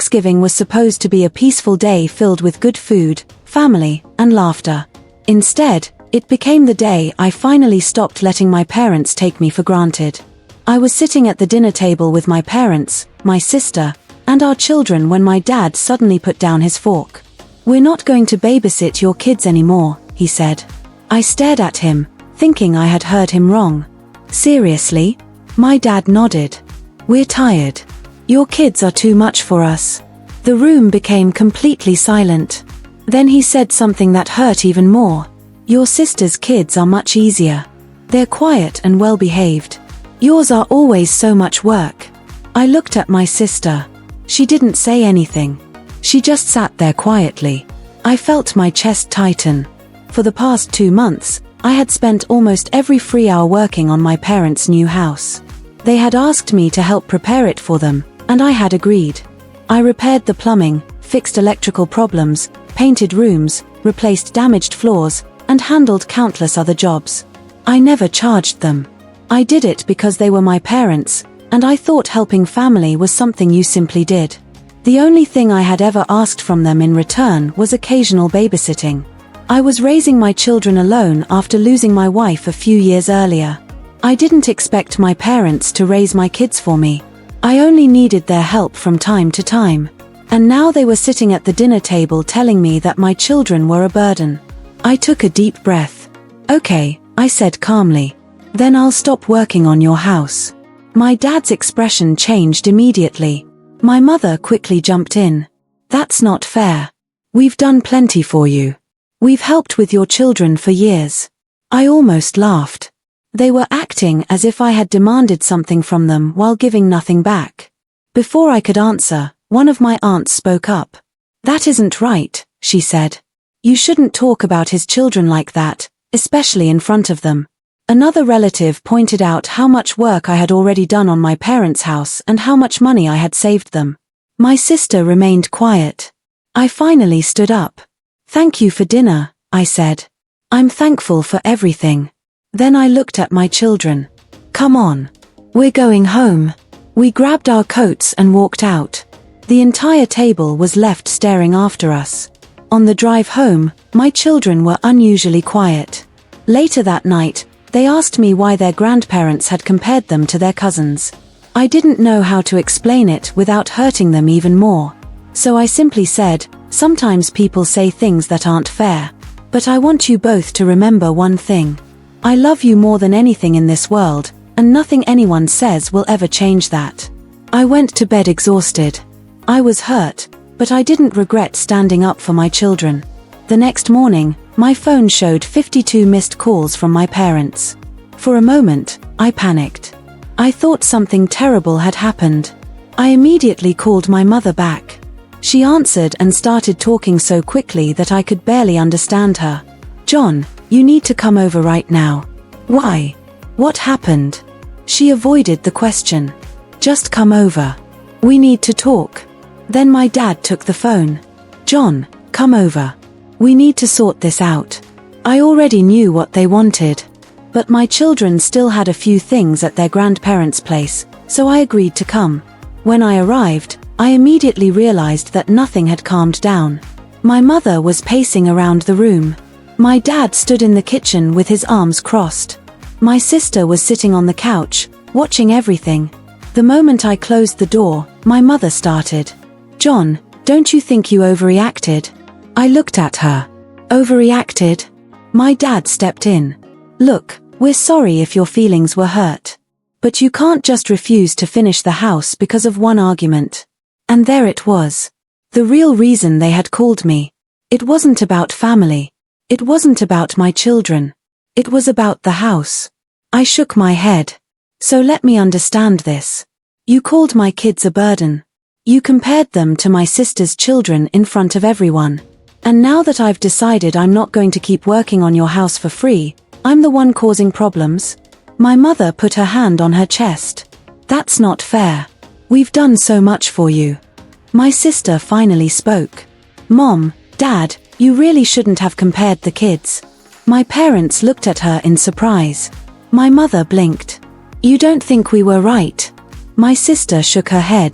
Thanksgiving was supposed to be a peaceful day filled with good food, family, and laughter. Instead, it became the day I finally stopped letting my parents take me for granted. I was sitting at the dinner table with my parents, my sister, and our children when my dad suddenly put down his fork. "We're not going to babysit your kids anymore," he said. I stared at him, thinking I had heard him wrong. "Seriously?" My dad nodded. "We're tired. Your kids are too much for us." The room became completely silent. Then he said something that hurt even more. "Your sister's kids are much easier. They're quiet and well-behaved. Yours are always so much work." I looked at my sister. She didn't say anything. She just sat there quietly. I felt my chest tighten. For the past 2 months, I had spent almost every free hour working on my parents' new house. They had asked me to help prepare it for them, and I had agreed. I repaired the plumbing, fixed electrical problems, painted rooms, replaced damaged floors, and handled countless other jobs. I never charged them. I did it because they were my parents, and I thought helping family was something you simply did. The only thing I had ever asked from them in return was occasional babysitting. I was raising my children alone after losing my wife a few years earlier. I didn't expect my parents to raise my kids for me. I only needed their help from time to time. And now they were sitting at the dinner table telling me that my children were a burden. I took a deep breath. "Okay," I said calmly. "Then I'll stop working on your house." My dad's expression changed immediately. My mother quickly jumped in. "That's not fair. We've done plenty for you. We've helped with your children for years." I almost laughed. They were acting as if I had demanded something from them while giving nothing back. Before I could answer, one of my aunts spoke up. "That isn't right," she said. "You shouldn't talk about his children like that, especially in front of them." Another relative pointed out how much work I had already done on my parents' house and how much money I had saved them. My sister remained quiet. I finally stood up. "Thank you for dinner," I said. "I'm thankful for everything." Then I looked at my children. "Come on. We're going home." We grabbed our coats and walked out. The entire table was left staring after us. On the drive home, my children were unusually quiet. Later that night, they asked me why their grandparents had compared them to their cousins. I didn't know how to explain it without hurting them even more. So I simply said, "Sometimes people say things that aren't fair. But I want you both to remember one thing. I love you more than anything in this world, and nothing anyone says will ever change that." I went to bed exhausted. I was hurt, but I didn't regret standing up for my children. The next morning, my phone showed 52 missed calls from my parents. For a moment, I panicked. I thought something terrible had happened. I immediately called my mother back. She answered and started talking so quickly that I could barely understand her. "John, you need to come over right now." "Why? What happened?" She avoided the question. "Just come over. We need to talk." Then my dad took the phone. "John, come over. We need to sort this out." I already knew what they wanted. But my children still had a few things at their grandparents' place, so I agreed to come. When I arrived, I immediately realized that nothing had calmed down. My mother was pacing around the room. My dad stood in the kitchen with his arms crossed. My sister was sitting on the couch, watching everything. The moment I closed the door, my mother started. "John, don't you think you overreacted?" I looked at her. "Overreacted?" My dad stepped in. "Look, we're sorry if your feelings were hurt. But you can't just refuse to finish the house because of one argument." And there it was. The real reason they had called me. It wasn't about family. It wasn't about my children. It was about the house. I shook my head. "So let me understand this. You called my kids a burden. You compared them to my sister's children in front of everyone. And now that I've decided I'm not going to keep working on your house for free, I'm the one causing problems?" My mother put her hand on her chest. "That's not fair. We've done so much for you." My sister finally spoke. "Mom, Dad, you really shouldn't have compared the kids." My parents looked at her in surprise. My mother blinked. "You don't think we were right?" My sister shook her head.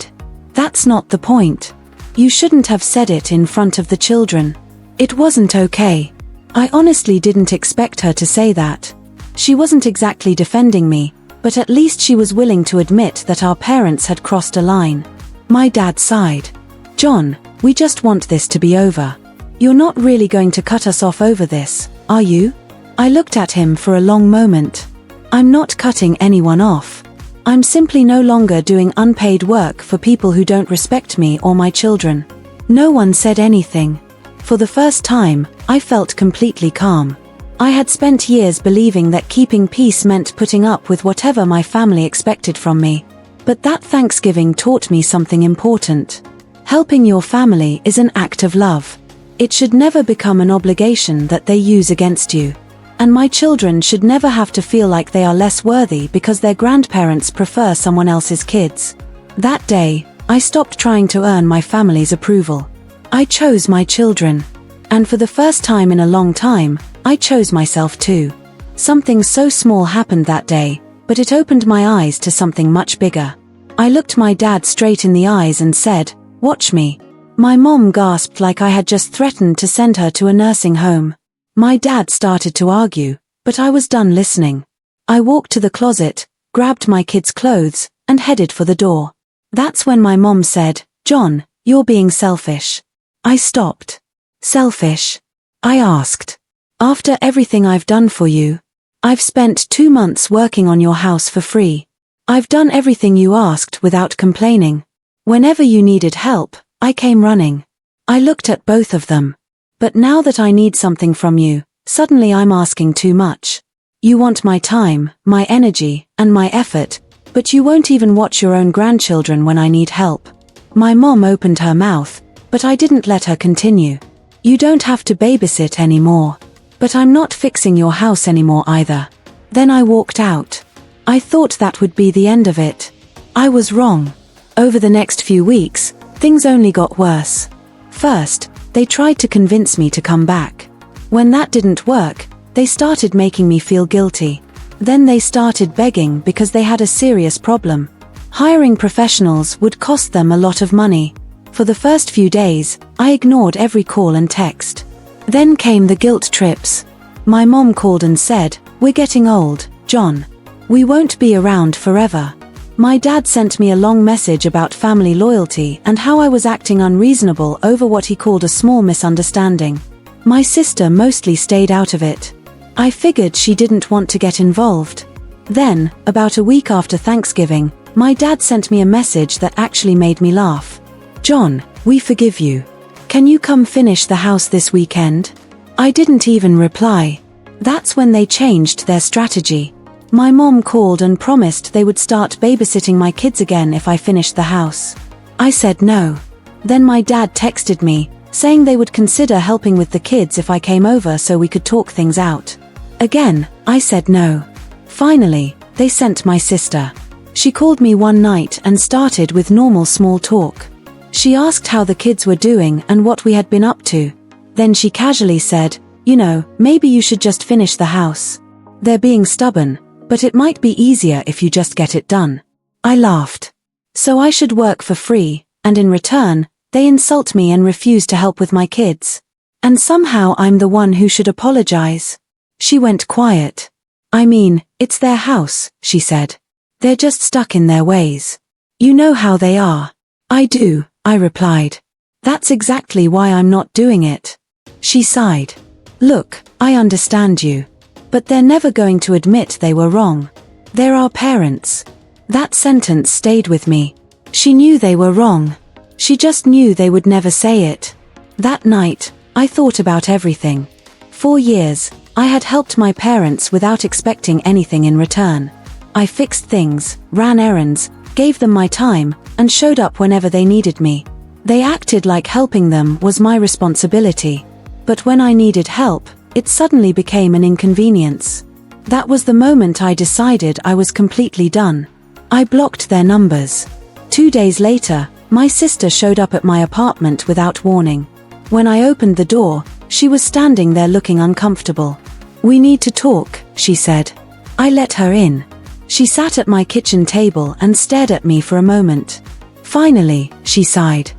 "That's not the point. You shouldn't have said it in front of the children. It wasn't okay. I honestly didn't expect her to say that. She wasn't exactly defending me, but at least she was willing to admit that our parents had crossed a line. My dad sighed. John, we just want this to be over. You're not really going to cut us off over this, are you? I looked at him for a long moment. I'm not cutting anyone off. I'm simply no longer doing unpaid work for people who don't respect me or my children. No one said anything. For the first time, I felt completely calm. I had spent years believing that keeping peace meant putting up with whatever my family expected from me. But that Thanksgiving taught me something important. Helping your family is an act of love. It should never become an obligation that they use against you. And my children should never have to feel like they are less worthy because their grandparents prefer someone else's kids. That day, I stopped trying to earn my family's approval. I chose my children. And for the first time in a long time, I chose myself too. Something so small happened that day, but it opened my eyes to something much bigger. I looked my dad straight in the eyes and said, "Watch me." My mom gasped like I had just threatened to send her to a nursing home. My dad started to argue, but I was done listening. I walked to the closet, grabbed my kids' clothes, and headed for the door. That's when my mom said, "John, you're being selfish." I stopped. Selfish? I asked. After everything I've done for you. I've spent 2 months working on your house for free. I've done everything you asked without complaining. Whenever you needed help, I came running. I looked at both of them. But now that I need something from you, suddenly I'm asking too much. You want my time, my energy, and my effort, but you won't even watch your own grandchildren when I need help. My mom opened her mouth, but I didn't let her continue. You don't have to babysit anymore. But I'm not fixing your house anymore either. Then I walked out. I thought that would be the end of it. I was wrong. Over the next few weeks, things only got worse. First, they tried to convince me to come back. When that didn't work, they started making me feel guilty. Then they started begging because they had a serious problem. Hiring professionals would cost them a lot of money. For the first few days, I ignored every call and text. Then came the guilt trips. My mom called and said, "We're getting old, John. We won't be around forever." My dad sent me a long message about family loyalty and how I was acting unreasonable over what he called a small misunderstanding. My sister mostly stayed out of it. I figured she didn't want to get involved. Then, about a week after Thanksgiving, my dad sent me a message that actually made me laugh. "John, we forgive you. Can you come finish the house this weekend?" I didn't even reply. That's when they changed their strategy. My mom called and promised they would start babysitting my kids again if I finished the house. I said no. Then my dad texted me, saying they would consider helping with the kids if I came over so we could talk things out. Again, I said no. Finally, they sent my sister. She called me one night and started with normal small talk. She asked how the kids were doing and what we had been up to. Then she casually said, "You know, maybe you should just finish the house. They're being stubborn, but it might be easier if you just get it done." I laughed. So I should work for free, and in return, they insult me and refuse to help with my kids. And somehow I'm the one who should apologize. She went quiet. "I mean, it's their house," she said. "They're just stuck in their ways. You know how they are." "I do," I replied. "That's exactly why I'm not doing it." She sighed. "Look, I understand you. But they're never going to admit they were wrong. They're our parents." That sentence stayed with me. She knew they were wrong. She just knew they would never say it. That night, I thought about everything. 4 years, I had helped my parents without expecting anything in return. I fixed things, ran errands, gave them my time, and showed up whenever they needed me. They acted like helping them was my responsibility. But when I needed help, it suddenly became an inconvenience. That was the moment I decided I was completely done. I blocked their numbers. 2 days later, my sister showed up at my apartment without warning. When I opened the door, she was standing there looking uncomfortable. "We need to talk," she said. I let her in. She sat at my kitchen table and stared at me for a moment. Finally, she sighed.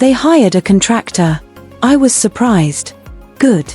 They hired a contractor. I was surprised. Good.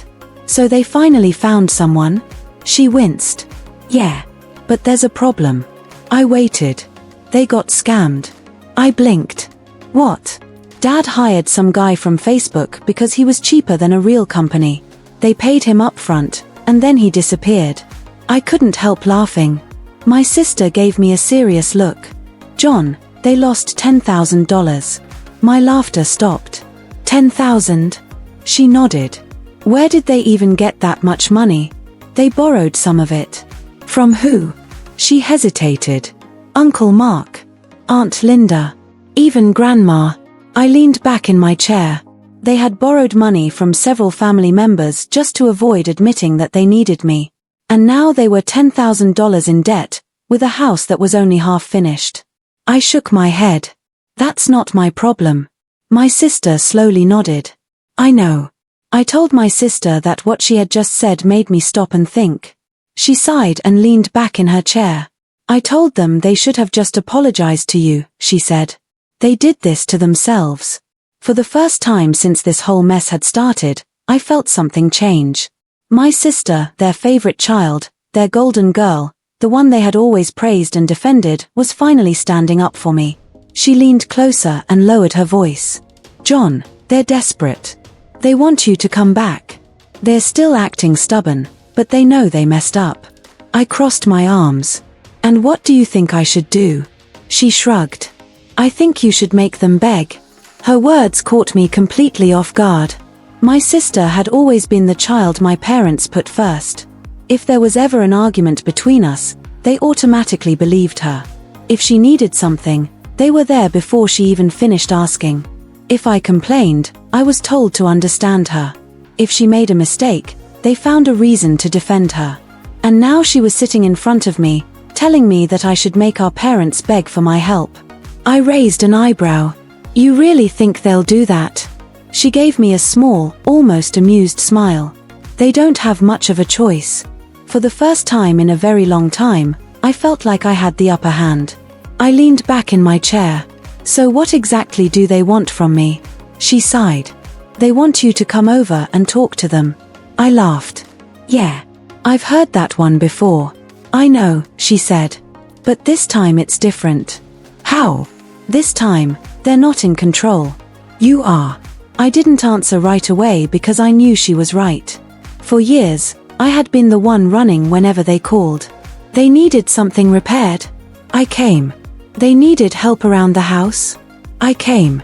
So they finally found someone? She winced. Yeah. But there's a problem. I waited. They got scammed. I blinked. What? Dad hired some guy from Facebook because he was cheaper than a real company. They paid him upfront, and then he disappeared. I couldn't help laughing. My sister gave me a serious look. John, they lost $10,000. My laughter stopped. 10,000? She nodded. Where did they even get that much money? They borrowed some of it. From who? She hesitated. Uncle Mark. Aunt Linda. Even Grandma. I leaned back in my chair. They had borrowed money from several family members just to avoid admitting that they needed me. And now they were $10,000 in debt, with a house that was only half finished. I shook my head. That's not my problem. My sister slowly nodded. I know. I told my sister that what she had just said made me stop and think. She sighed and leaned back in her chair. I told them they should have just apologized to you, she said. They did this to themselves. For the first time since this whole mess had started, I felt something change. My sister, their favorite child, their golden girl, the one they had always praised and defended, was finally standing up for me. She leaned closer and lowered her voice. John, they're desperate. They want you to come back. They're still acting stubborn, but they know they messed up. I crossed my arms. And what do you think I should do? She shrugged. I think you should make them beg. Her words caught me completely off guard. My sister had always been the child my parents put first. If there was ever an argument between us, they automatically believed her. If she needed something, they were there before she even finished asking. If I complained, I was told to understand her. If she made a mistake, they found a reason to defend her. And now she was sitting in front of me, telling me that I should make our parents beg for my help. I raised an eyebrow. You really think they'll do that? She gave me a small, almost amused smile. They don't have much of a choice. For the first time in a very long time, I felt like I had the upper hand. I leaned back in my chair. So what exactly do they want from me? She sighed. They want you to come over and talk to them. I laughed. Yeah. I've heard that one before. I know, she said. But this time it's different. How? This time, they're not in control. You are. I didn't answer right away because I knew she was right. For years, I had been the one running whenever they called. They needed something repaired. I came. They needed help around the house. I came.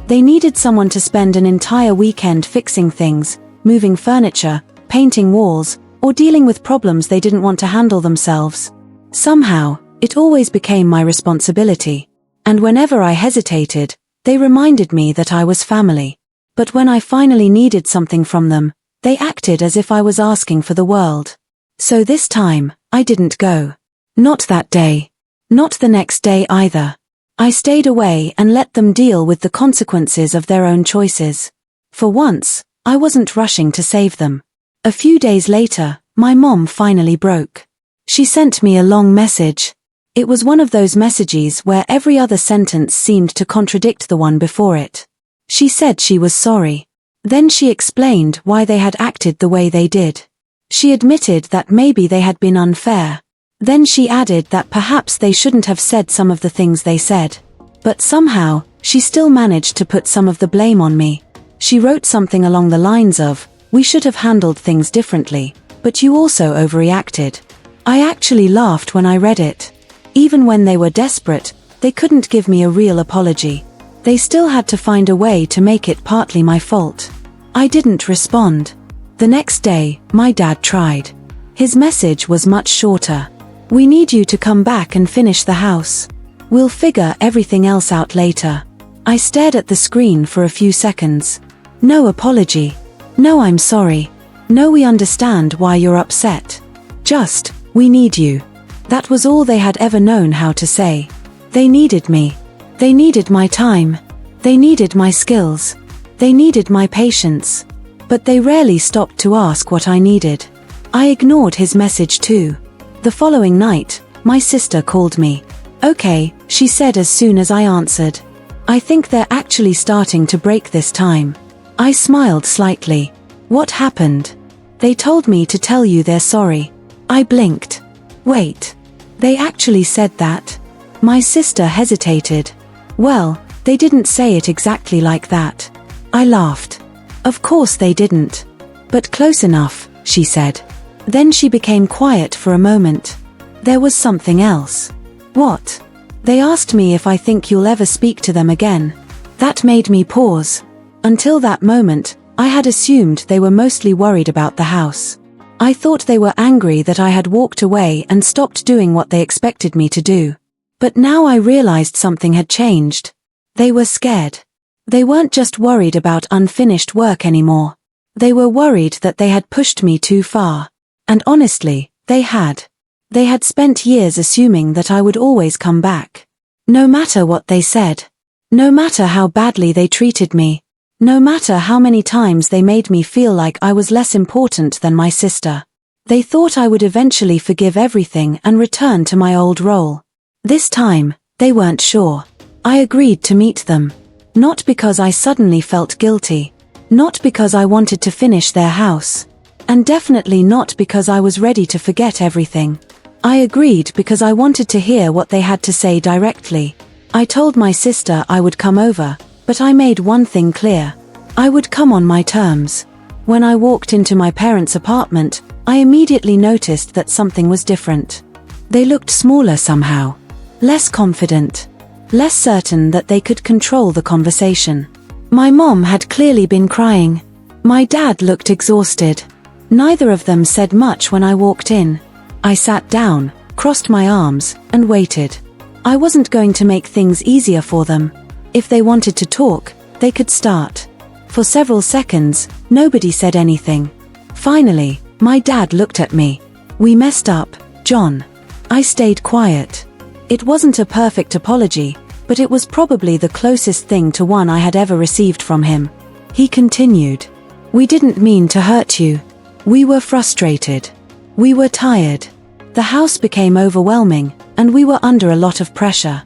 They needed someone to spend an entire weekend fixing things, moving furniture, painting walls, or dealing with problems they didn't want to handle themselves. Somehow, it always became my responsibility. And whenever I hesitated, they reminded me that I was family. But when I finally needed something from them, they acted as if I was asking for the world. So this time, I didn't go. Not that day. Not the next day either. I stayed away and let them deal with the consequences of their own choices. For once, I wasn't rushing to save them. A few days later, my mom finally broke. She sent me a long message. It was one of those messages where every other sentence seemed to contradict the one before it. She said she was sorry. Then she explained why they had acted the way they did. She admitted that maybe they had been unfair. Then she added that perhaps they shouldn't have said some of the things they said. But somehow, she still managed to put some of the blame on me. She wrote something along the lines of, "We should have handled things differently, but you also overreacted." I actually laughed when I read it. Even when they were desperate, they couldn't give me a real apology. They still had to find a way to make it partly my fault. I didn't respond. The next day, my dad tried. His message was much shorter. "We need you to come back and finish the house. We'll figure everything else out later." I stared at the screen for a few seconds. No apology. No I'm sorry. No we understand why you're upset. Just, we need you. That was all they had ever known how to say. They needed me. They needed my time. They needed my skills. They needed my patience. But they rarely stopped to ask what I needed. I ignored his message too. The following night, my sister called me. "Okay," she said as soon as I answered. I think they're actually starting to break this time. I smiled slightly. What happened? They told me to tell you they're sorry. I blinked. Wait. They actually said that? My sister hesitated. Well, they didn't say it exactly like that. I laughed. Of course they didn't. But close enough, she said. Then she became quiet for a moment. There was something else. What? They asked me if I think you'll ever speak to them again. That made me pause. Until that moment, I had assumed they were mostly worried about the house. I thought they were angry that I had walked away and stopped doing what they expected me to do. But now I realized something had changed. They were scared. They weren't just worried about unfinished work anymore. They were worried that they had pushed me too far. And honestly, they had. They had spent years assuming that I would always come back. No matter what they said. No matter how badly they treated me. No matter how many times they made me feel like I was less important than my sister. They thought I would eventually forgive everything and return to my old role. This time, they weren't sure. I agreed to meet them. Not because I suddenly felt guilty. Not because I wanted to finish their house. And definitely not because I was ready to forget everything. I agreed because I wanted to hear what they had to say directly. I told my sister I would come over, but I made one thing clear. I would come on my terms. When I walked into my parents' apartment, I immediately noticed that something was different. They looked smaller somehow. Less confident. Less certain that they could control the conversation. My mom had clearly been crying. My dad looked exhausted. Neither of them said much when I walked in. I sat down, crossed my arms, and waited. I wasn't going to make things easier for them. If they wanted to talk, they could start. For several seconds, nobody said anything. Finally, my dad looked at me. We messed up, John. I stayed quiet. It wasn't a perfect apology, but it was probably the closest thing to one I had ever received from him. He continued. We didn't mean to hurt you. We were frustrated. We were tired. The house became overwhelming, and we were under a lot of pressure.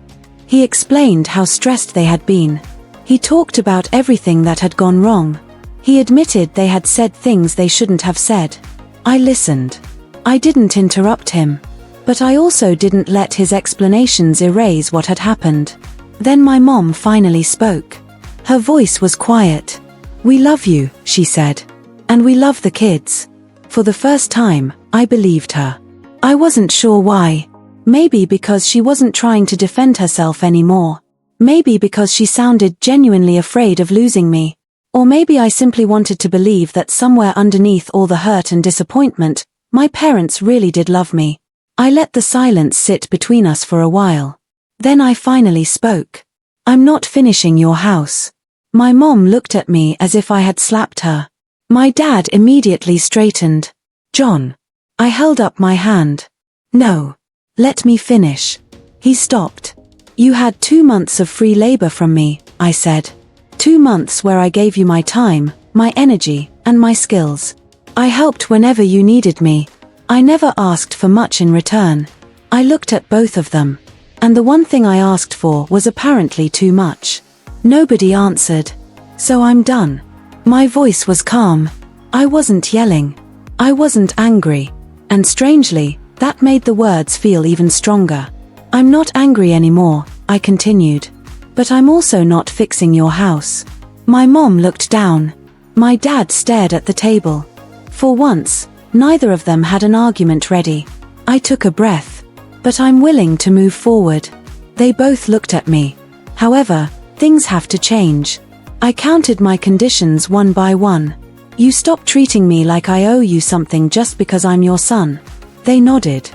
He explained how stressed they had been. He talked about everything that had gone wrong. He admitted they had said things they shouldn't have said. I listened. I didn't interrupt him. But I also didn't let his explanations erase what had happened. Then my mom finally spoke. Her voice was quiet. We love you, she said. And we love the kids. For the first time, I believed her. I wasn't sure why. Maybe because she wasn't trying to defend herself anymore. Maybe because she sounded genuinely afraid of losing me. Or maybe I simply wanted to believe that somewhere underneath all the hurt and disappointment, my parents really did love me. I let the silence sit between us for a while. Then I finally spoke. I'm not finishing your house. My mom looked at me as if I had slapped her. My dad immediately straightened. John. I held up my hand. No. Let me finish. He stopped. You had 2 months of free labor from me, I said. 2 months where I gave you my time, my energy, and my skills. I helped whenever you needed me. I never asked for much in return. I looked at both of them. And the one thing I asked for was apparently too much. Nobody answered. So I'm done. My voice was calm. I wasn't yelling. I wasn't angry. And strangely, that made the words feel even stronger. I'm not angry anymore, I continued. But I'm also not fixing your house. My mom looked down. My dad stared at the table. For once, neither of them had an argument ready. I took a breath. But I'm willing to move forward. They both looked at me. However, things have to change. I counted my conditions one by one. You stop treating me like I owe you something just because I'm your son. They nodded.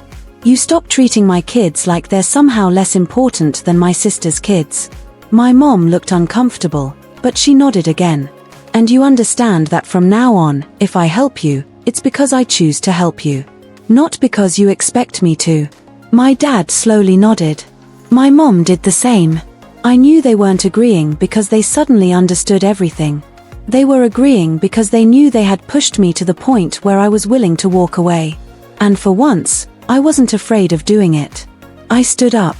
You stop treating my kids like they're somehow less important than my sister's kids. My mom looked uncomfortable, but she nodded again. And you understand that from now on, if I help you, it's because I choose to help you. Not because you expect me to. My dad slowly nodded. My mom did the same. I knew they weren't agreeing because they suddenly understood everything. They were agreeing because they knew they had pushed me to the point where I was willing to walk away. And for once, I wasn't afraid of doing it. I stood up.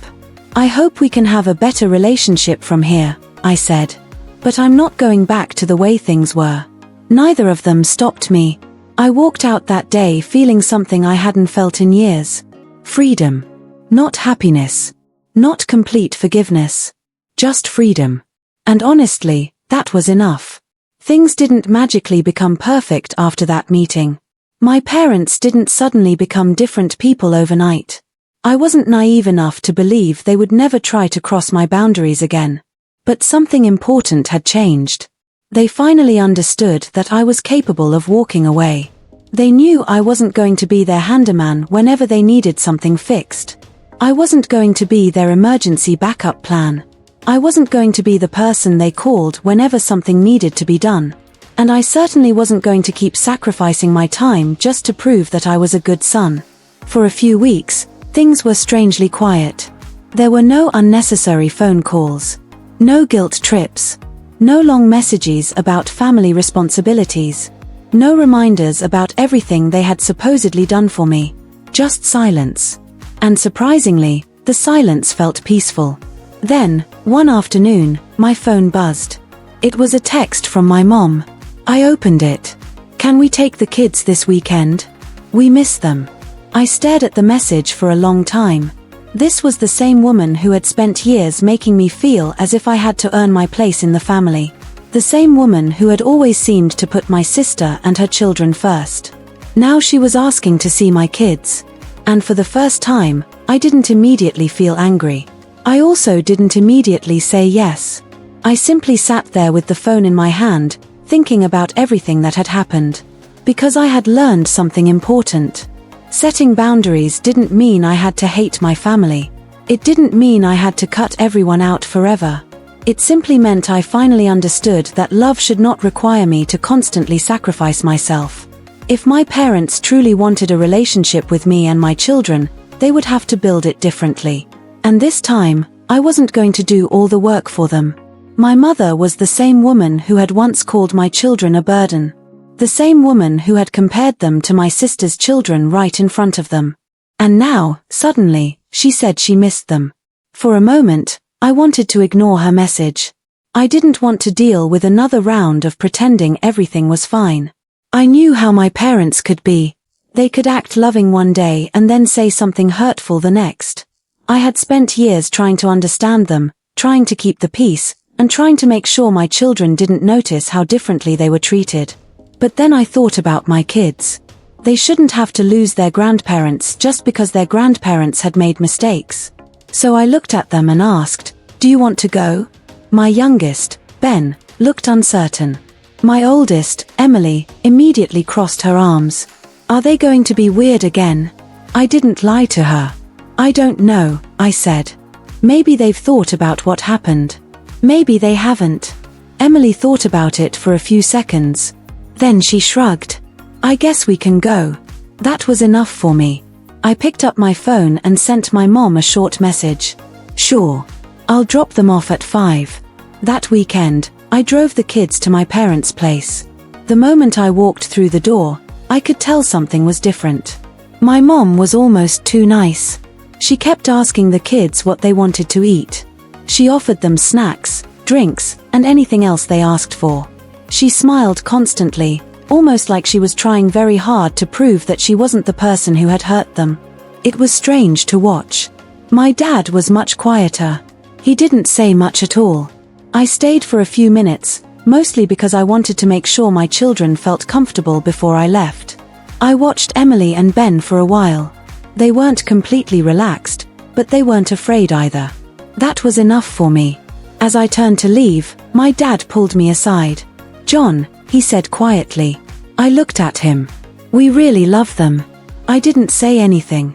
I hope we can have a better relationship from here, I said. But I'm not going back to the way things were. Neither of them stopped me. I walked out that day feeling something I hadn't felt in years. Freedom. Not happiness. Not complete forgiveness. Just freedom. And honestly, that was enough. Things didn't magically become perfect after that meeting. My parents didn't suddenly become different people overnight. I wasn't naive enough to believe they would never try to cross my boundaries again. But something important had changed. They finally understood that I was capable of walking away. They knew I wasn't going to be their handyman whenever they needed something fixed. I wasn't going to be their emergency backup plan. I wasn't going to be the person they called whenever something needed to be done. And I certainly wasn't going to keep sacrificing my time just to prove that I was a good son. For a few weeks, things were strangely quiet. There were no unnecessary phone calls. No guilt trips. No long messages about family responsibilities. No reminders about everything they had supposedly done for me. Just silence. And surprisingly, the silence felt peaceful. Then, one afternoon, my phone buzzed. It was a text from my mom. I opened it. "Can we take the kids this weekend? We miss them." I stared at the message for a long time. This was the same woman who had spent years making me feel as if I had to earn my place in the family. The same woman who had always seemed to put my sister and her children first. Now she was asking to see my kids. And for the first time, I didn't immediately feel angry. I also didn't immediately say yes. I simply sat there with the phone in my hand, thinking about everything that had happened. Because I had learned something important. Setting boundaries didn't mean I had to hate my family. It didn't mean I had to cut everyone out forever. It simply meant I finally understood that love should not require me to constantly sacrifice myself. If my parents truly wanted a relationship with me and my children, they would have to build it differently. And this time, I wasn't going to do all the work for them. My mother was the same woman who had once called my children a burden. The same woman who had compared them to my sister's children right in front of them. And now, suddenly, she said she missed them. For a moment, I wanted to ignore her message. I didn't want to deal with another round of pretending everything was fine. I knew how my parents could be. They could act loving one day and then say something hurtful the next. I had spent years trying to understand them, trying to keep the peace, and trying to make sure my children didn't notice how differently they were treated. But then I thought about my kids. They shouldn't have to lose their grandparents just because their grandparents had made mistakes. So I looked at them and asked, "Do you want to go?" My youngest, Ben, looked uncertain. My oldest, Emily, immediately crossed her arms. "Are they going to be weird again?" I didn't lie to her. "I don't know," I said. "Maybe they've thought about what happened. Maybe they haven't." Emily thought about it for a few seconds. Then she shrugged. "I guess we can go." That was enough for me. I picked up my phone and sent my mom a short message. "Sure. I'll drop them off at 5. That weekend, I drove the kids to my parents' place. The moment I walked through the door, I could tell something was different. My mom was almost too nice. She kept asking the kids what they wanted to eat. She offered them snacks, drinks, and anything else they asked for. She smiled constantly, almost like she was trying very hard to prove that she wasn't the person who had hurt them. It was strange to watch. My dad was much quieter. He didn't say much at all. I stayed for a few minutes, mostly because I wanted to make sure my children felt comfortable before I left. I watched Emily and Ben for a while. They weren't completely relaxed, but they weren't afraid either. That was enough for me. As I turned to leave, my dad pulled me aside. "John," he said quietly. I looked at him. "We really love them." I didn't say anything.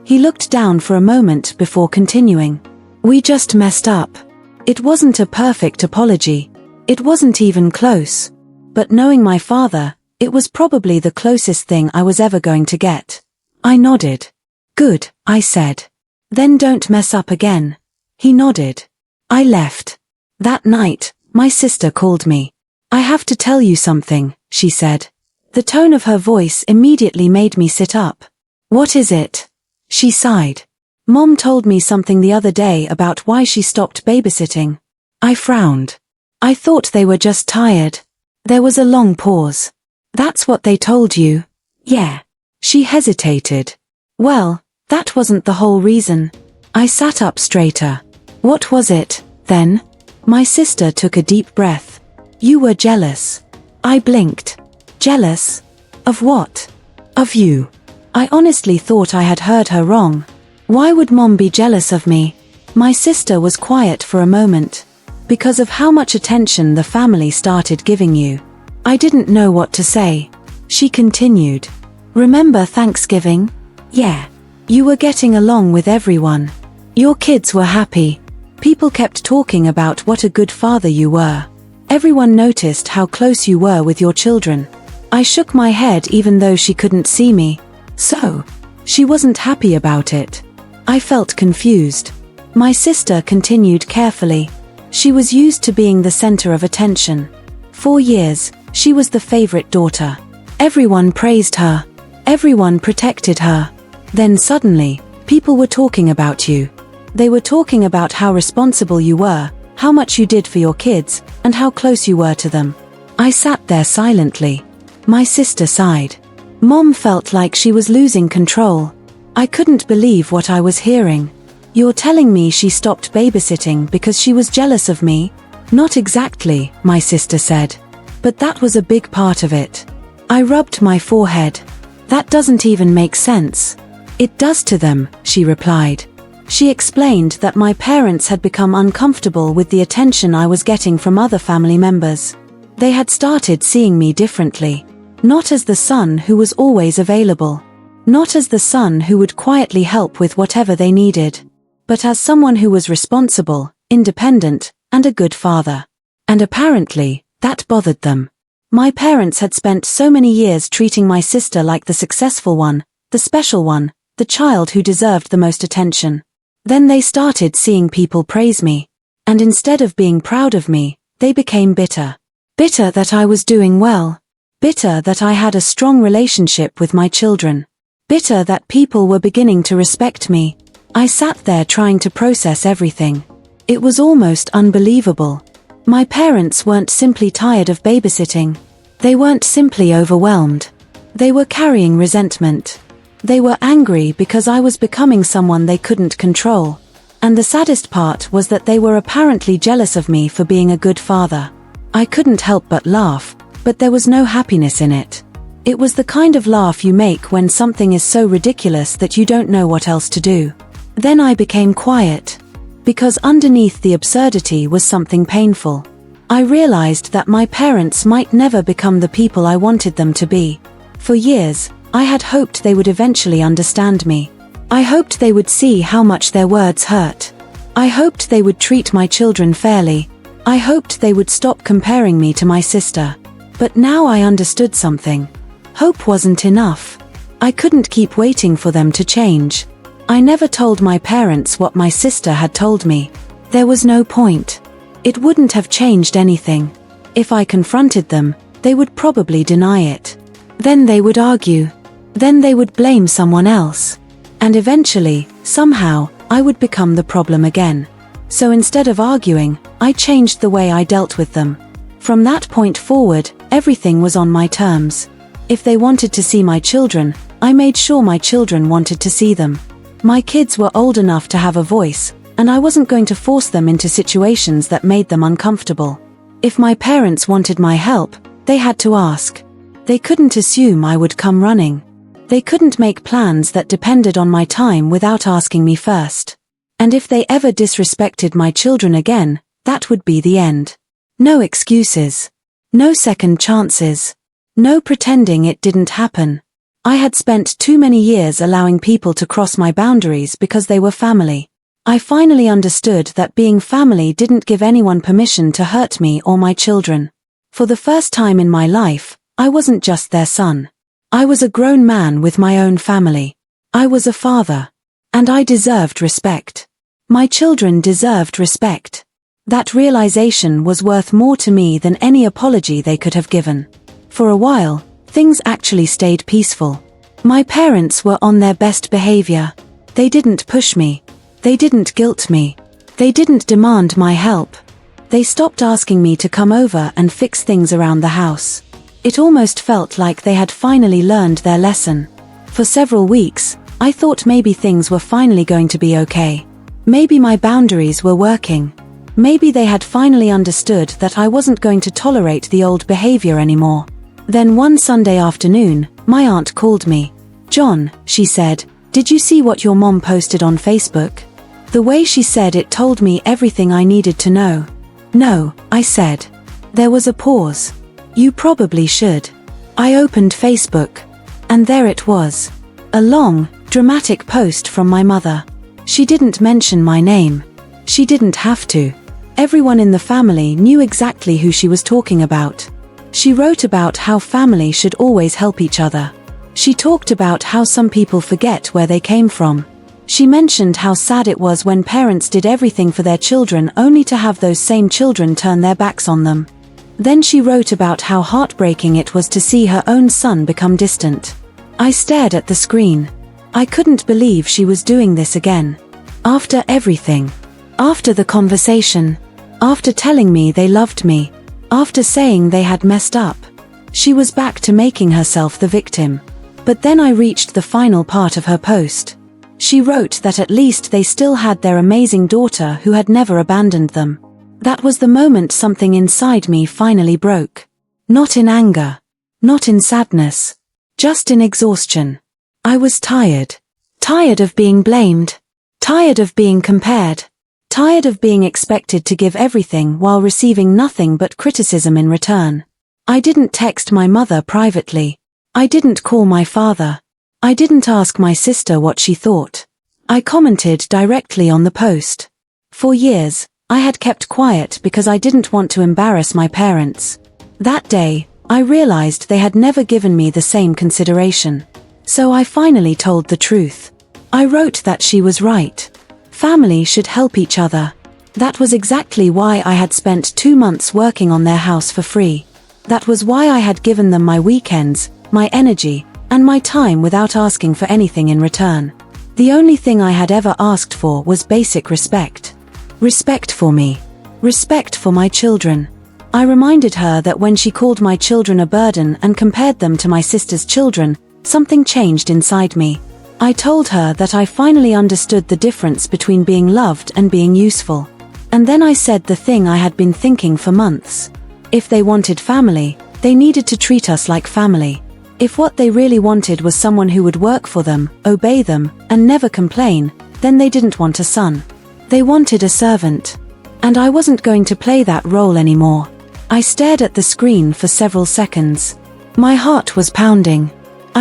He looked down for a moment before continuing. "We just messed up. It wasn't a perfect apology. It wasn't even close. But knowing my father, it was probably the closest thing I was ever going to get." I nodded. "Good," I said. "Then don't mess up again." He nodded. I left. That night, my sister called me. "I have to tell you something," she said. The tone of her voice immediately made me sit up. "What is it?" She sighed. "Mom told me something the other day about why she stopped babysitting." I frowned. I thought they were just tired. There was a long pause. That's what they told you? Yeah. She hesitated. Well, that wasn't the whole reason. I sat up straighter. What was it, then? My sister took a deep breath. You were jealous. I blinked. Jealous? Of what? Of you. I honestly thought I had heard her wrong. Why would Mom be jealous of me? My sister was quiet for a moment. Because of how much attention the family started giving you. I didn't know what to say. She continued. Remember Thanksgiving? Yeah. You were getting along with everyone. Your kids were happy. People kept talking about what a good father you were. Everyone noticed how close you were with your children. I shook my head even though she couldn't see me. So, she wasn't happy about it. I felt confused. My sister continued carefully. She was used to being the center of attention. 4 years, she was the favorite daughter. Everyone praised her. Everyone protected her. Then suddenly, people were talking about you. They were talking about how responsible you were, how much you did for your kids, and how close you were to them. I sat there silently. My sister sighed. Mom felt like she was losing control. I couldn't believe what I was hearing. You're telling me she stopped babysitting because she was jealous of me? Not exactly, my sister said. But that was a big part of it. I rubbed my forehead. That doesn't even make sense. It does to them, she replied. She explained that my parents had become uncomfortable with the attention I was getting from other family members. They had started seeing me differently. Not as the son who was always available. Not as the son who would quietly help with whatever they needed. But as someone who was responsible, independent, and a good father. And apparently, that bothered them. My parents had spent so many years treating my sister like the successful one, the special one, the child who deserved the most attention. Then they started seeing people praise me. And instead of being proud of me, they became bitter. Bitter that I was doing well. Bitter that I had a strong relationship with my children. Bitter that people were beginning to respect me. I sat there trying to process everything. It was almost unbelievable. My parents weren't simply tired of babysitting. They weren't simply overwhelmed. They were carrying resentment. They were angry because I was becoming someone they couldn't control. And the saddest part was that they were apparently jealous of me for being a good father. I couldn't help but laugh, but there was no happiness in it. It was the kind of laugh you make when something is so ridiculous that you don't know what else to do. Then I became quiet. Because underneath the absurdity was something painful. I realized that my parents might never become the people I wanted them to be. For years, I had hoped they would eventually understand me. I hoped they would see how much their words hurt. I hoped they would treat my children fairly. I hoped they would stop comparing me to my sister. But now I understood something. Hope wasn't enough. I couldn't keep waiting for them to change. I never told my parents what my sister had told me. There was no point. It wouldn't have changed anything. If I confronted them, they would probably deny it. Then they would argue. Then they would blame someone else. And eventually, somehow, I would become the problem again. So instead of arguing, I changed the way I dealt with them. From that point forward, everything was on my terms. If they wanted to see my children, I made sure my children wanted to see them. My kids were old enough to have a voice, and I wasn't going to force them into situations that made them uncomfortable. If my parents wanted my help, they had to ask. They couldn't assume I would come running. They couldn't make plans that depended on my time without asking me first. And if they ever disrespected my children again, that would be the end. No excuses. No second chances. No pretending it didn't happen. I had spent too many years allowing people to cross my boundaries because they were family. I finally understood that being family didn't give anyone permission to hurt me or my children. For the first time in my life, I wasn't just their son. I was a grown man with my own family. I was a father. And I deserved respect. My children deserved respect. That realization was worth more to me than any apology they could have given. For a while, things actually stayed peaceful. My parents were on their best behavior. They didn't push me. They didn't guilt me. They didn't demand my help. They stopped asking me to come over and fix things around the house. It almost felt like they had finally learned their lesson. For several weeks, I thought maybe things were finally going to be okay. Maybe my boundaries were working. Maybe they had finally understood that I wasn't going to tolerate the old behavior anymore. Then one Sunday afternoon, my aunt called me. "John," she said, "did you see what your mom posted on Facebook?" The way she said it told me everything I needed to know. "No," I said. There was a pause. "You probably should." I opened Facebook. And there it was. A long, dramatic post from my mother. She didn't mention my name. She didn't have to. Everyone in the family knew exactly who she was talking about. She wrote about how family should always help each other. She talked about how some people forget where they came from. She mentioned how sad it was when parents did everything for their children only to have those same children turn their backs on them. Then she wrote about how heartbreaking it was to see her own son become distant. I stared at the screen. I couldn't believe she was doing this again. After everything. After the conversation. After telling me they loved me. After saying they had messed up. She was back to making herself the victim. But then I reached the final part of her post. She wrote that at least they still had their amazing daughter who had never abandoned them. That was the moment something inside me finally broke. Not in anger. Not in sadness. Just in exhaustion. I was tired. Tired of being blamed. Tired of being compared. Tired of being expected to give everything while receiving nothing but criticism in return. I didn't text my mother privately. I didn't call my father. I didn't ask my sister what she thought. I commented directly on the post. For years, I had kept quiet because I didn't want to embarrass my parents. That day, I realized they had never given me the same consideration. So I finally told the truth. I wrote that she was right. Family should help each other. That was exactly why I had spent 2 months working on their house for free. That was why I had given them my weekends, my energy, and my time without asking for anything in return. The only thing I had ever asked for was basic respect. Respect for me. Respect for my children. I reminded her that when she called my children a burden and compared them to my sister's children, something changed inside me. I told her that I finally understood the difference between being loved and being useful. And then I said the thing I had been thinking for months. If they wanted family, they needed to treat us like family. If what they really wanted was someone who would work for them, obey them, and never complain, then they didn't want a son. They wanted a servant. And I wasn't going to play that role anymore. I stared at the screen for several seconds. My heart was pounding.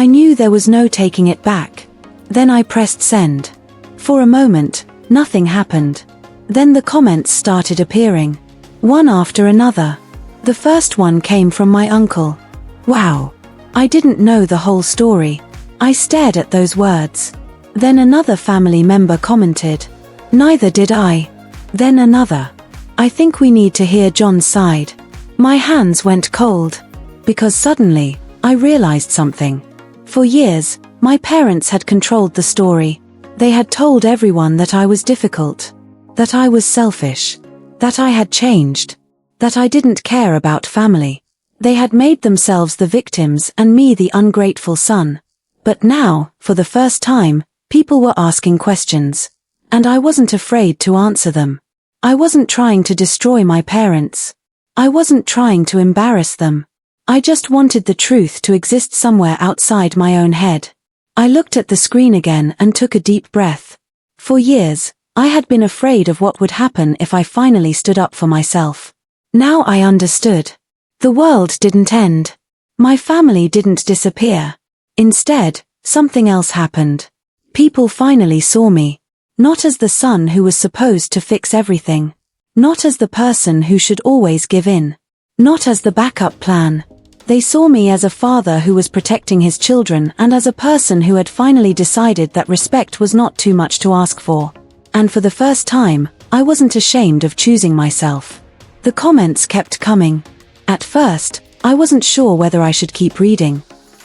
I knew there was no taking it back. Then I pressed send. For a moment, nothing happened. Then the comments started appearing. One after another. The first one came from my uncle. Wow. I didn't know the whole story. I stared at those words. Then another family member commented. Neither did I. Then another. I think we need to hear John's side. My hands went cold. Because suddenly, I realized something. For years, my parents had controlled the story. They had told everyone that I was difficult. That I was selfish. That I had changed. That I didn't care about family. They had made themselves the victims and me the ungrateful son. But now, for the first time, people were asking questions. And I wasn't afraid to answer them. I wasn't trying to destroy my parents. I wasn't trying to embarrass them. I just wanted the truth to exist somewhere outside my own head. I looked at the screen again and took a deep breath. For years, I had been afraid of what would happen if I finally stood up for myself. Now I understood. The world didn't end. My family didn't disappear. Instead, something else happened. People finally saw me. Not as the son who was supposed to fix everything. Not as the person who should always give in. Not as the backup plan. They saw me as a father who was protecting his children and as a person who had finally decided that respect was not too much to ask for. And for the first time, I wasn't ashamed of choosing myself. The comments kept coming. At first, I wasn't sure whether I should keep reading.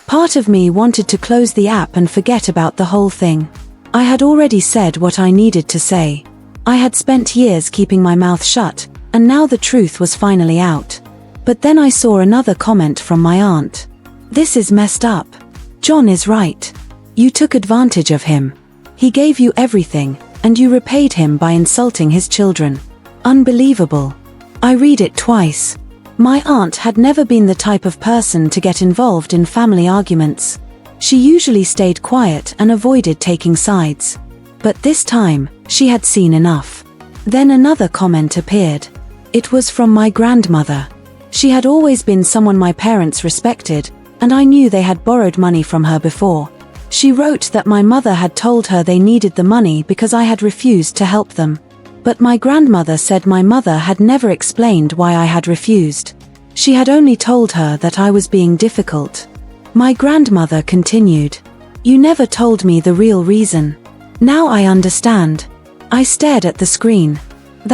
Part of me wanted to close the app and forget about the whole thing. I had already said what I needed to say. I had spent years keeping my mouth shut, and now the truth was finally out. But then I saw another comment from my aunt. "This is messed up. John is right. You took advantage of him. He gave you everything, and you repaid him by insulting his children. Unbelievable." I read it twice. My aunt had never been the type of person to get involved in family arguments. She usually stayed quiet and avoided taking sides. But this time, she had seen enough. Then another comment appeared. It was from my grandmother. She had always been someone my parents respected, and I knew they had borrowed money from her before. She wrote that my mother had told her they needed the money because I had refused to help them. But my grandmother said my mother had never explained why I had refused. She had only told her that I was being difficult. My grandmother continued, "You never told me the real reason. Now I understand." I stared at the screen.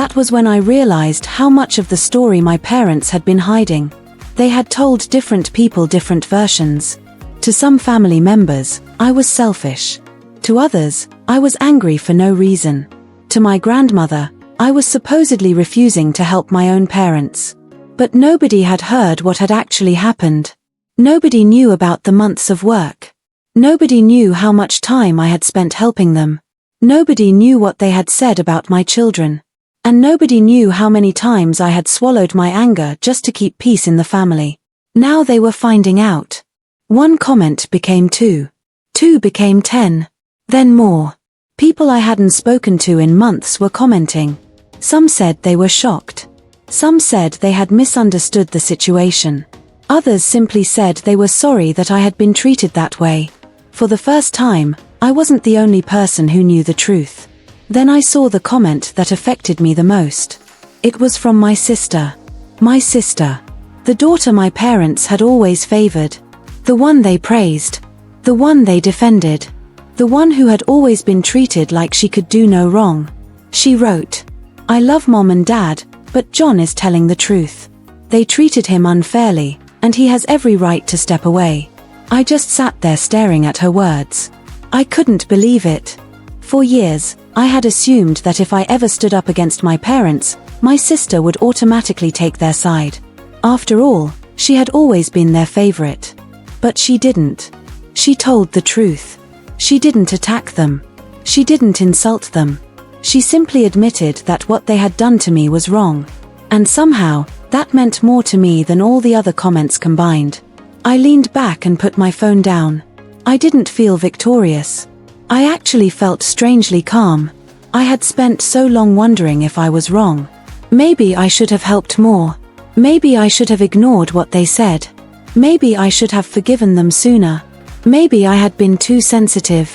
That was when I realized how much of the story my parents had been hiding. They had told different people different versions. To some family members, I was selfish. To others, I was angry for no reason. To my grandmother, I was supposedly refusing to help my own parents. But nobody had heard what had actually happened. Nobody knew about the months of work. Nobody knew how much time I had spent helping them. Nobody knew what they had said about my children. And nobody knew how many times I had swallowed my anger just to keep peace in the family. Now they were finding out. One comment became 2. 2 became 10. Then more. People I hadn't spoken to in months were commenting. Some said they were shocked. Some said they had misunderstood the situation. Others simply said they were sorry that I had been treated that way. For the first time, I wasn't the only person who knew the truth. Then I saw the comment that affected me the most. It was from my sister. My sister. The daughter my parents had always favored. The one they praised. The one they defended. The one who had always been treated like she could do no wrong. She wrote, "I love Mom and Dad, but John is telling the truth. They treated him unfairly, and he has every right to step away." I just sat there staring at her words. I couldn't believe it. For years, I had assumed that if I ever stood up against my parents, my sister would automatically take their side. After all, she had always been their favorite. But she didn't. She told the truth. She didn't attack them. She didn't insult them. She simply admitted that what they had done to me was wrong. And somehow, that meant more to me than all the other comments combined. I leaned back and put my phone down. I didn't feel victorious. I actually felt strangely calm. I had spent so long wondering if I was wrong. Maybe I should have helped more. Maybe I should have ignored what they said. Maybe I should have forgiven them sooner. Maybe I had been too sensitive.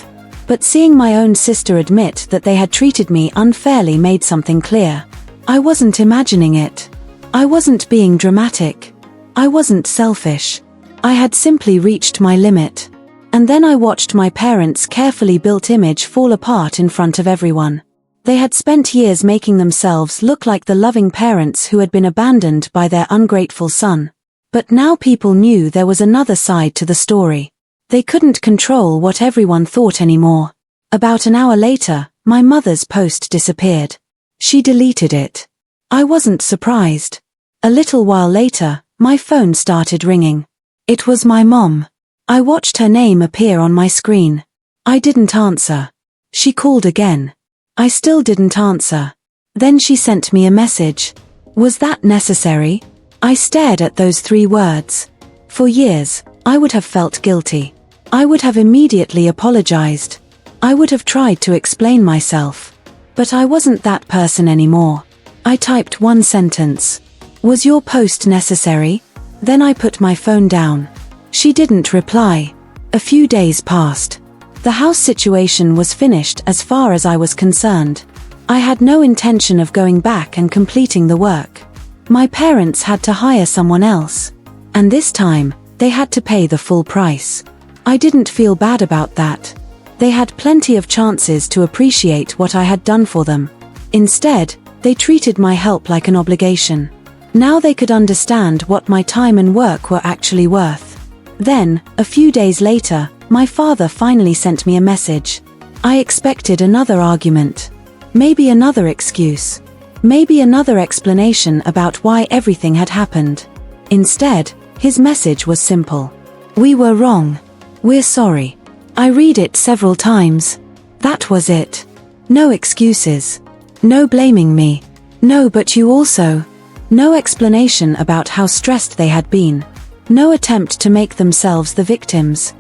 But seeing my own sister admit that they had treated me unfairly made something clear. I wasn't imagining it. I wasn't being dramatic. I wasn't selfish. I had simply reached my limit. And then I watched my parents' carefully built image fall apart in front of everyone. They had spent years making themselves look like the loving parents who had been abandoned by their ungrateful son. But now people knew there was another side to the story. They couldn't control what everyone thought anymore. About an hour later, my mother's post disappeared. She deleted it. I wasn't surprised. A little while later, my phone started ringing. It was my mom. I watched her name appear on my screen. I didn't answer. She called again. I still didn't answer. Then she sent me a message. Was that necessary? I stared at those 3 words. For years, I would have felt guilty. I would have immediately apologized. I would have tried to explain myself. But I wasn't that person anymore. I typed one sentence. Was your post necessary? Then I put my phone down. She didn't reply. A few days passed. The house situation was finished as far as I was concerned. I had no intention of going back and completing the work. My parents had to hire someone else. And this time, they had to pay the full price. I didn't feel bad about that. They had plenty of chances to appreciate what I had done for them. Instead, they treated my help like an obligation. Now they could understand what my time and work were actually worth. Then, a few days later, my father finally sent me a message. I expected another argument. Maybe another excuse. Maybe another explanation about why everything had happened. Instead, his message was simple. We were wrong. We're sorry. I read it several times. That was it. No excuses. No blaming me. No, but you also. No explanation about how stressed they had been. No attempt to make themselves the victims.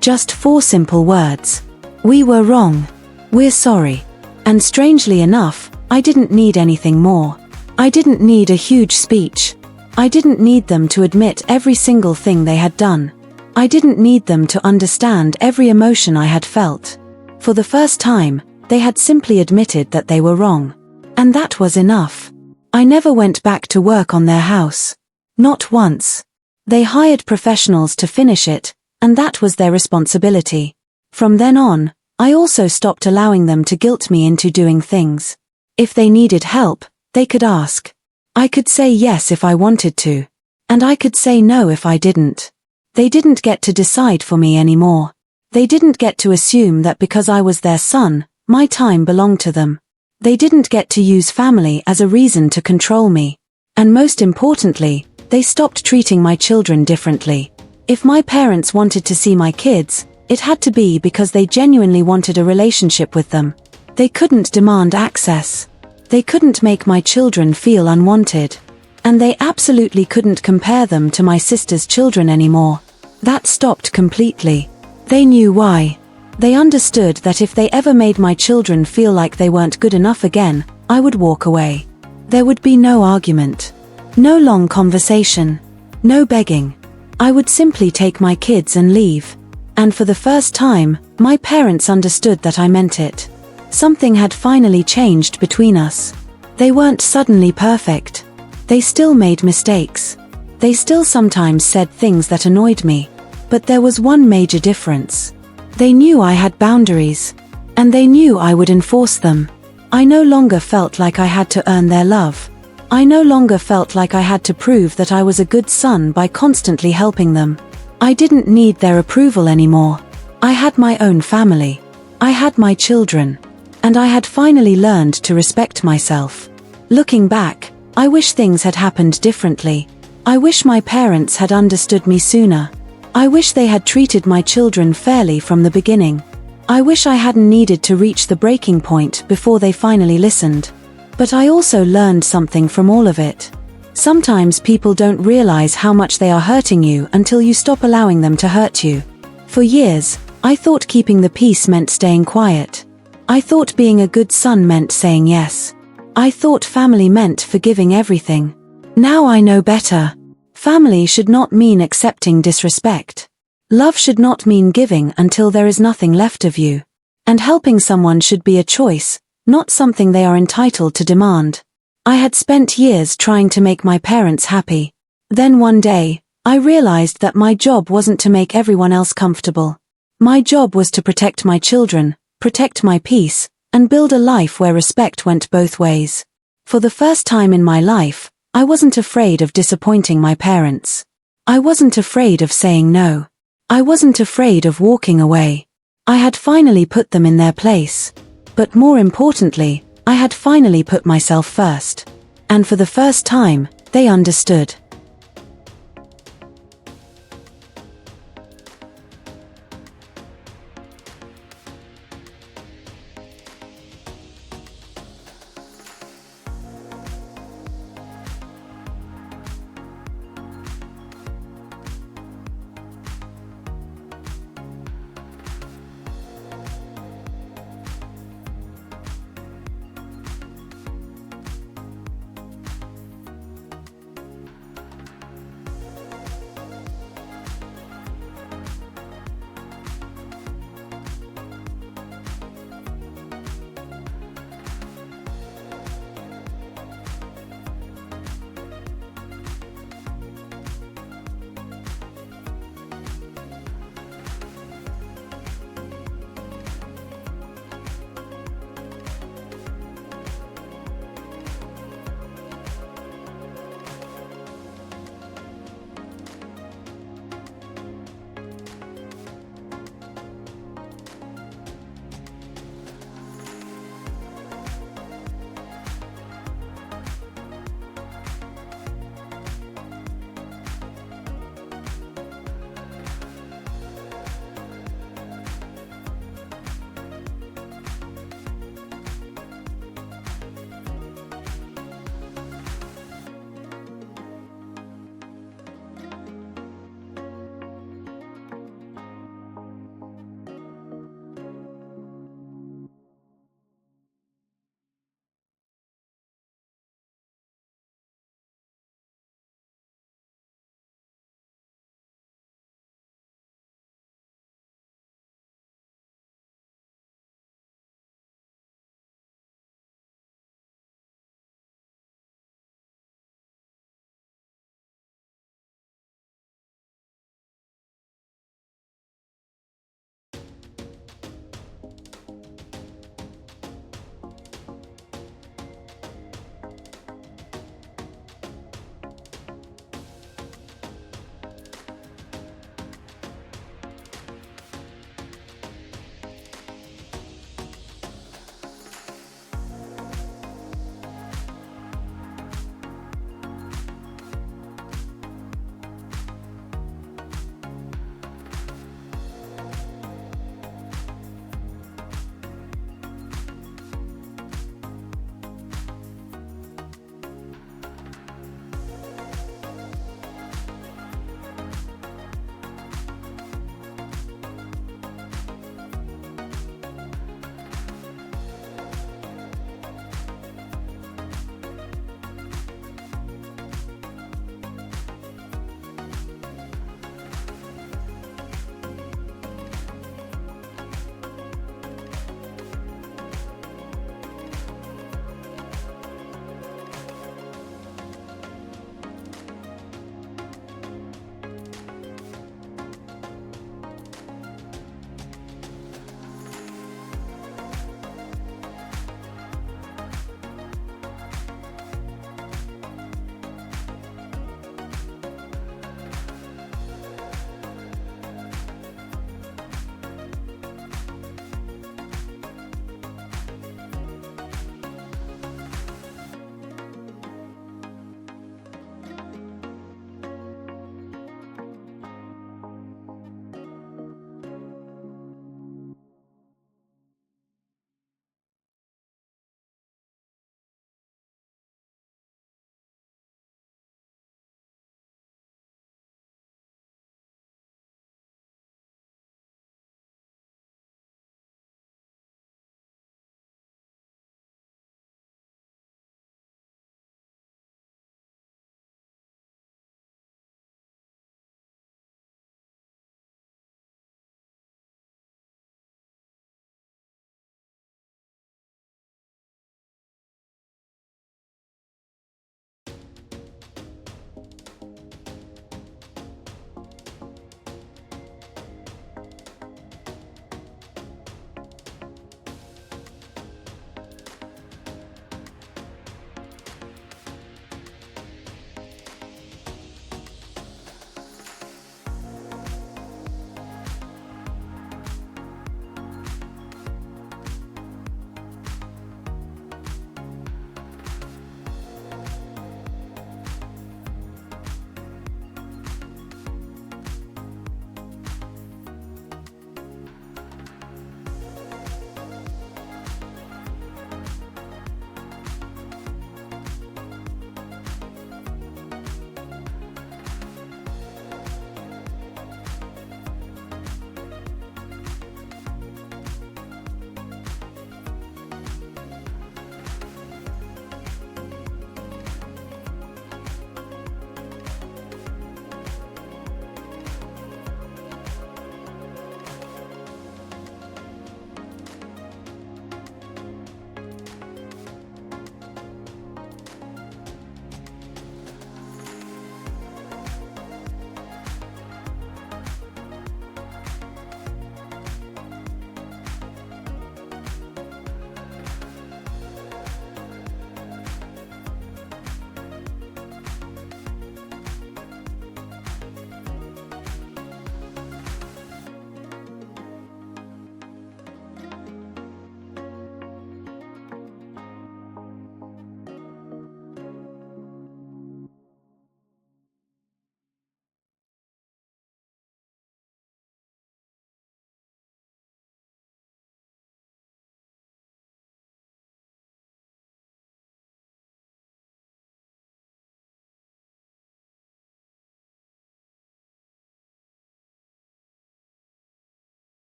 Just 4 simple words. We were wrong. We're sorry. And strangely enough, I didn't need anything more. I didn't need a huge speech. I didn't need them to admit every single thing they had done. I didn't need them to understand every emotion I had felt. For the first time, they had simply admitted that they were wrong. And that was enough. I never went back to work on their house. Not once. They hired professionals to finish it, and that was their responsibility. From then on, I also stopped allowing them to guilt me into doing things. If they needed help, they could ask. I could say yes if I wanted to. And I could say no if I didn't. They didn't get to decide for me anymore. They didn't get to assume that because I was their son, my time belonged to them. They didn't get to use family as a reason to control me. And most importantly, they stopped treating my children differently. If my parents wanted to see my kids, it had to be because they genuinely wanted a relationship with them. They couldn't demand access. They couldn't make my children feel unwanted. And they absolutely couldn't compare them to my sister's children anymore. That stopped completely. They knew why. They understood that if they ever made my children feel like they weren't good enough again, I would walk away. There would be no argument. No long conversation. No begging. I would simply take my kids and leave. And for the first time, my parents understood that I meant it. Something had finally changed between us. They weren't suddenly perfect. They still made mistakes. They still sometimes said things that annoyed me. But there was one major difference. They knew I had boundaries. And they knew I would enforce them. I no longer felt like I had to earn their love. I no longer felt like I had to prove that I was a good son by constantly helping them. I didn't need their approval anymore. I had my own family. I had my children. And I had finally learned to respect myself. Looking back, I wish things had happened differently. I wish my parents had understood me sooner. I wish they had treated my children fairly from the beginning. I wish I hadn't needed to reach the breaking point before they finally listened. But I also learned something from all of it. Sometimes people don't realize how much they are hurting you until you stop allowing them to hurt you. For years, I thought keeping the peace meant staying quiet. I thought being a good son meant saying yes. I thought family meant forgiving everything. Now I know better. Family should not mean accepting disrespect. Love should not mean giving until there is nothing left of you. And helping someone should be a choice, not something they are entitled to demand. I had spent years trying to make my parents happy. Then one day, I realized that my job wasn't to make everyone else comfortable. My job was to protect my children, protect my peace, and build a life where respect went both ways. For the first time in my life, I wasn't afraid of disappointing my parents. I wasn't afraid of saying no. I wasn't afraid of walking away. I had finally put them in their place. But more importantly, I had finally put myself first. And for the first time, they understood.